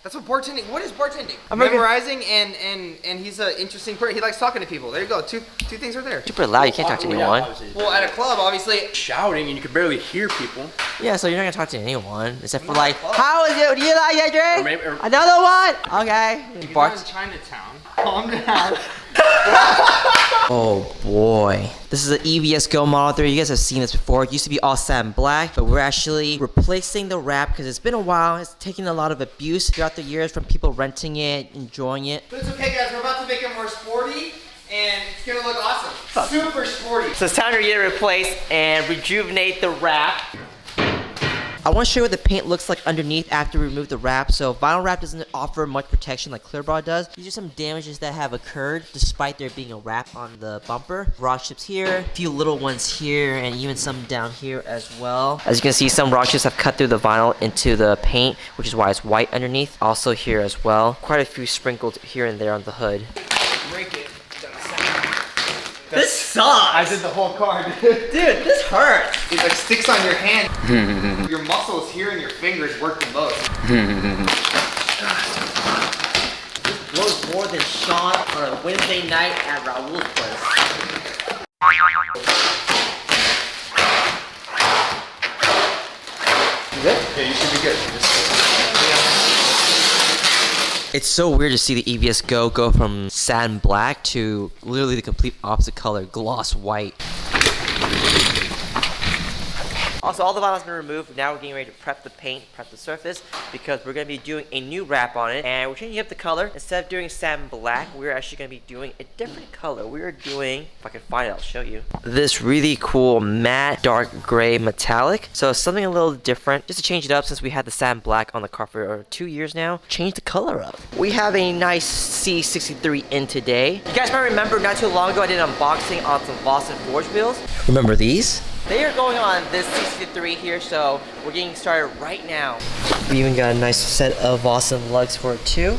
That's what bartending. What is bartending? I'm memorizing and he's an interesting person. He likes talking to people. There you go. Two things right there. Super loud. You can't talk to anyone. Well, at a club, obviously shouting and you can barely hear people. Yeah, so you're not gonna talk to anyone except for like, how is it? Do you like that drink? Maybe, Another one? Okay. you're not in Chinatown. Calm down. Oh boy. This is an EVS Go Model 3. You guys have seen this before. It used to be all satin black, but we're actually replacing the wrap because it's been a while. It's taken a lot of abuse throughout the years from people renting it, enjoying it. But it's okay, guys. We're about to make it more sporty, and it's gonna look awesome. Super sporty. So it's time to get it replaced and rejuvenate the wrap. I want to show you what the paint looks like underneath after we remove the wrap. So vinyl wrap doesn't offer much protection like Clearbra does. These are some damages that have occurred despite there being a wrap on the bumper. Rock chips here, a few little ones here, and even some down here as well. As you can see, some rock chips have cut through the vinyl into the paint, which is why it's white underneath. Also here as well. Quite a few sprinkled here and there on the hood. Break it. This sucks! I did the whole car, dude. Dude, this hurts! It like sticks on your hand. Your muscles here and your fingers work the most. This blows more than Sean on a Wednesday night at Raul's place. You good? Yeah, you should be good. It's so weird to see the EVS go from satin black to literally the complete opposite color, gloss white. Also, all the vinyl has been removed. Now we're getting ready to prep the paint, prep the surface, because we're going to be doing a new wrap on it. And we're changing up the color. Instead of doing satin black, we're actually going to be doing a different color. We are doing, if I can find it, I'll show you. This really cool matte dark gray metallic. So something a little different, just to change it up since we had the satin black on the car for 2 years now. Change the color up. We have a nice C63 in today. You guys might remember not too long ago I did an unboxing on some Vossen forge wheels. Remember these? They are going on this C63 here, so we're getting started right now. We even got a nice set of Vossen lugs for it too.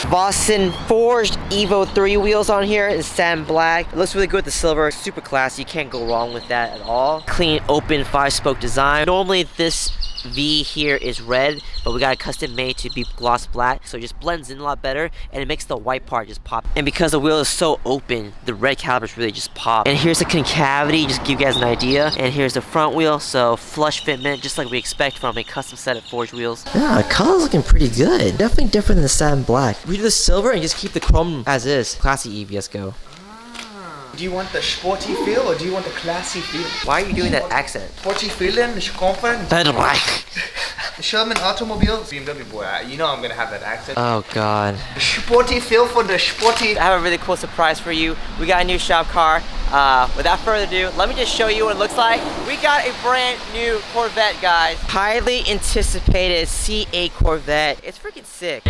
Vossen forged Evo 3 wheels on here in satin black. It looks really good with the silver, super classy. You can't go wrong with that at all. Clean, open, 5-spoke design. Normally this V here is red, but we got it custom made to be gloss black, so it just blends in a lot better and it makes the white part just pop. And because the wheel is so open, the red calipers really just pop. And here's the concavity, just to give you guys an idea. And here's the front wheel, so flush fitment, just like we expect from a custom set of forged wheels. Yeah, the color's looking pretty good. Definitely different than the satin black. We do the silver and just keep the chrome as is. Classy EVS Go. Do you want the sporty feel or do you want the classy feel? Why are you doing that accent? Sporty feeling, the confident. The Sherman automobile, BMW boy. You know I'm gonna have that accent. Oh god. The sporty feel for the sporty. I have a really cool surprise for you. We got a new shop car. Without further ado, let me just show you what it looks like. We got a brand new Corvette, guys. Highly anticipated C8 Corvette. It's freaking sick.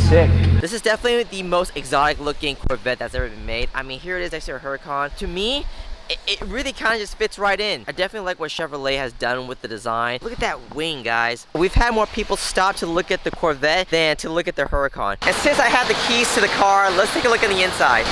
Sick. This is definitely the most exotic looking Corvette that's ever been made. I mean, here it is next to a Huracan. To me, it really kind of just fits right in. I definitely like what Chevrolet has done with the design. Look at that wing, guys. We've had more people stop to look at the Corvette than to look at the Huracan. And since I have the keys to the car, let's take a look at the inside.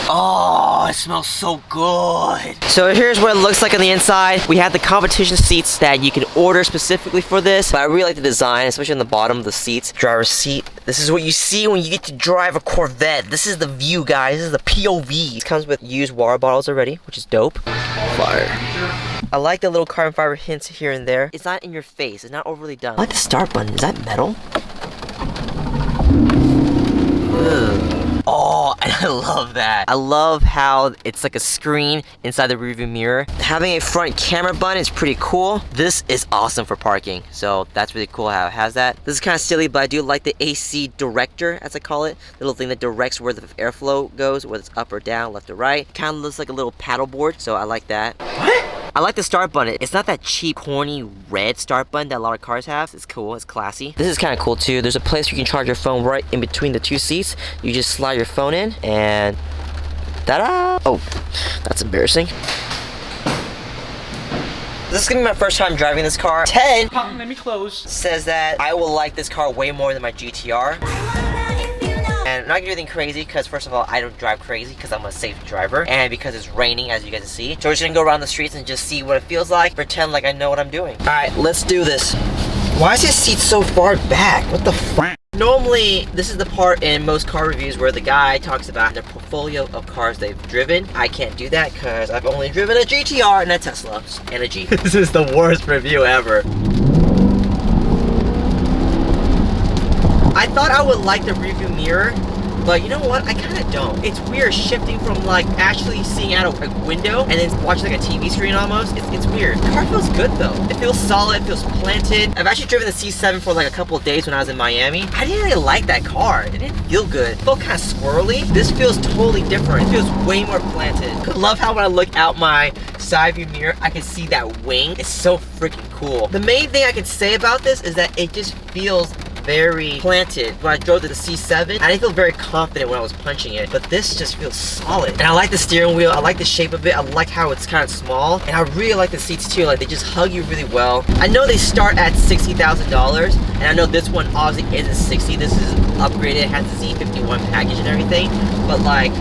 Oh, it smells so good. So here's what it looks like on the inside. We have the competition seats that you can order specifically for this. But I really like the design, especially on the bottom of the seats. Driver's seat. This is what you see when you get to drive a Corvette. This is the view, guys. This is the POV. It comes with used water bottles already, which is dope. Fire. I like the little carbon fiber hints here and there. It's not in your face. It's not overly done. I like the start button. Is that metal? Ugh. Oh, and I love that. I love how it's like a screen inside the rearview mirror. Having a front camera button is pretty cool. This is awesome for parking, so that's really cool how it has that. This is kind of silly, but I do like the AC director, as I call it. Little thing that directs where the airflow goes, whether it's up or down, left or right. Kind of looks like a little paddle board, so I like that. What? I like the start button. It's not that cheap, corny red start button that a lot of cars have. It's cool, it's classy. This is kind of cool too. There's a place where you can charge your phone right in between the two seats. You just slide your phone in and ta-da! Oh, that's embarrassing. This is gonna be my first time driving this car. 10 Let me close. says that I will like this car way more than my GTR. And I'm not gonna do anything crazy because first of all, I don't drive crazy because I'm a safe driver. And because it's raining, as you guys can see. So we're just gonna go around the streets and just see what it feels like. Pretend like I know what I'm doing. All right, let's do this. Why is his seat so far back? What the f? Normally, this is the part in most car reviews where the guy talks about their portfolio of cars they've driven. I can't do that because I've only driven a GTR and a Tesla and a Jeep. This is the worst review ever. I thought I would like the review mirror, but you know what? I kind of don't. It's weird shifting from like actually seeing out a window and then watching like a TV screen almost. It's weird. The car feels good though. It feels solid, it feels planted. I've actually driven the C7 for like a couple of days when I was in Miami. I didn't really like that car. It didn't feel good. It felt kind of squirrely. This feels totally different. It feels way more planted. I love how when I look out my side view mirror, I can see that wing. It's so freaking cool. The main thing I can say about this is that it just feels very planted. When I drove to the C7, I didn't feel very confident when I was punching it, but this just feels solid. And I like the steering wheel, I like the shape of it, I like how it's kind of small, and I really like the seats too, like they just hug you really well. I know they start at $60,000, and I know this one obviously isn't 60, this is upgraded, it has the Z51 package and everything, but like,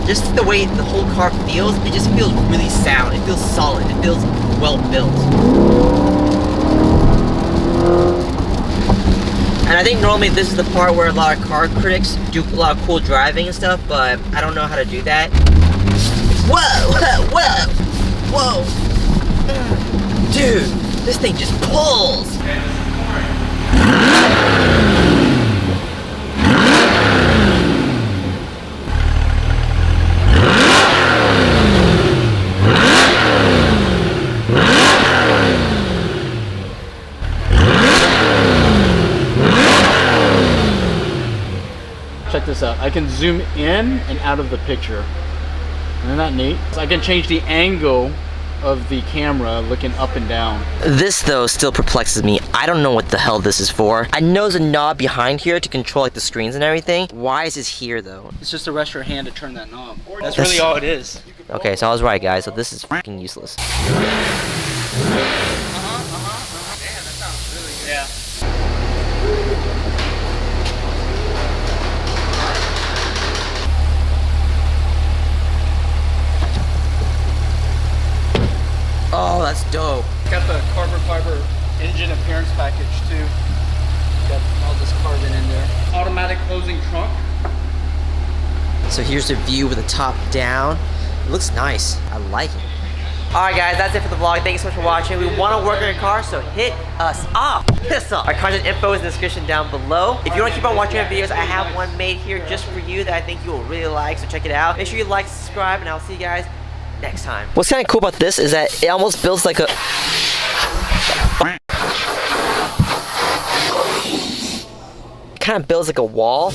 just the way the whole car feels, it just feels really sound, it feels solid, it feels well built. And I think normally this is the part where a lot of car critics do a lot of cool driving and stuff, but I don't know how to do that. Whoa, whoa, whoa, whoa. Dude, this thing just pulls. Check this out. I can zoom in and out of the picture. Isn't that neat? I can change the angle of the camera looking up and down. This though still perplexes me. I don't know what the hell this is for. I know there's a knob behind here to control like the screens and everything. Why is this here though? It's just to rest your hand to turn that knob. That's really all it is. Okay, so I was right guys, so this is fucking useless. Damn, that sounds really good. Yeah. Oh, that's dope. Got the carbon fiber engine appearance package too. Got all this carbon in there. Automatic closing trunk. So here's the view with the top down. It looks nice. I like it. Alright guys, that's it for the vlog. Thanks so much for watching. We want to work on your car, so hit us up. Hit us up. Our contact info is in the description down below. If you want to keep on watching our videos, I have one made here just for you that I think you will really like, so check it out. Make sure you like, subscribe, and I'll see you guys next time. What's kind of cool about this is that it almost builds like a... kind of builds like a wall.